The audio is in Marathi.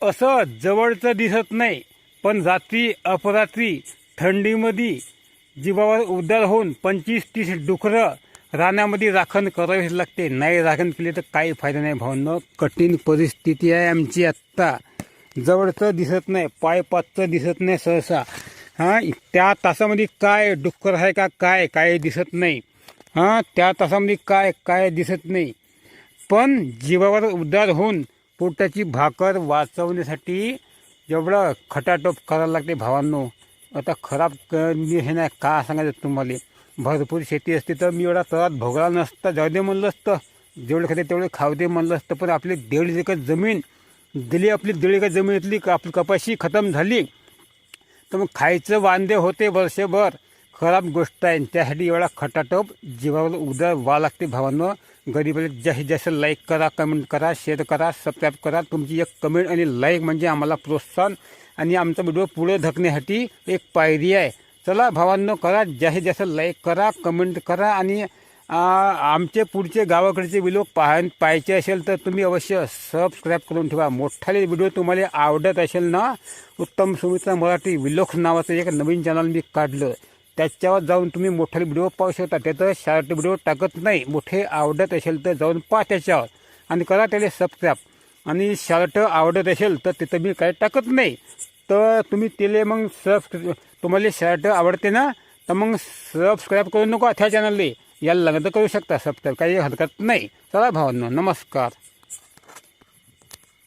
असं जवळचं दिसत नाही, पण रात्री अपरात्री थंडीमध्ये जीवावर उद्धार होऊन 25-30 डुकरं रानामध्ये राखण करावीच लागते. नाही राखण केली तर काही फायदा नाही भावांनो. कठीण परिस्थिती आहे आमची आत्ता. जवळचं दिसत नाही, पायपाचचं दिसत नाही सहसा. त्या तासामध्ये काय डुक्कर आहे का काय काय दिसत नाही. त्या तासामध्ये काय काय दिसत नाही. पण जीवावर उद्धार होऊन पोटाची भाकर वाचवण्यासाठी एवढं खटाटोप करायला लागते भावांनो. आता खराब हे नाही का सांगायचं तुम्हाला. भरपूर शेती असते तर मी एवढा त्रास भोगला नसता. जाऊ दे म्हणलं असतं, जेवढे खाते तेवढे खाऊ दे म्हणलं असतं. पण आपली 1.5 एकर जमीन दिली, आपली 1.5 एकर जमिनीतली आपली कपाशी खतम झाली तर मग खायचं वांदे होते वर्षभर. खराब गोष्ट आहे. त्यासाठी एवढा खटाटोप जीवावर उद्धार व्हावं लागते भावांनो. गरीबाला जास्तीत जास्त लाईक करा, कमेंट करा, शेअर करा, सबस्क्राईब करा. तुमची एक कमेंट आणि लाईक म्हणजे आम्हाला प्रोत्साहन आणि आमचा व्हिडिओ पुढे धकण्यासाठी एक पायरी आहे. चला भावांनो, करा जास्तीत जास्त लाईक करा, कमेंट करा. आणि आमचे पुढचे गावाकडचे व्हिडिओ पाहायचे असेल तर तुम्ही अवश्य सबस्क्राईब करून ठेवा. मोठाले व्हिडिओ तुम्हाला आवडत असेल ना, उत्तम सुमित्रा मराठी व्लॉग्स नावाचं एक नवीन चॅनल मी काढलं. त्याच्यावर जाऊन तुम्ही मोठे व्हिडिओ पाहू शकता. त्याचं शॉर्ट व्हिडिओ टाकत नाही. मोठे आवडत असेल तर जाऊन पहा त्याच्यावर आणि करा त्याला सबस्क्राईब. आणि शॉर्ट आवडत असेल तर तिथं मी काही टाकत नाही, तर तुम्ही त्याला मग तुम्हाला शॉर्ट आवडते ना, तर मग सबस्क्राईब करू नका त्या चॅनलला. याला लागत करू शकता सबस्क्राईब, काही हरकत नाही. चला भावांनो, नमस्कार.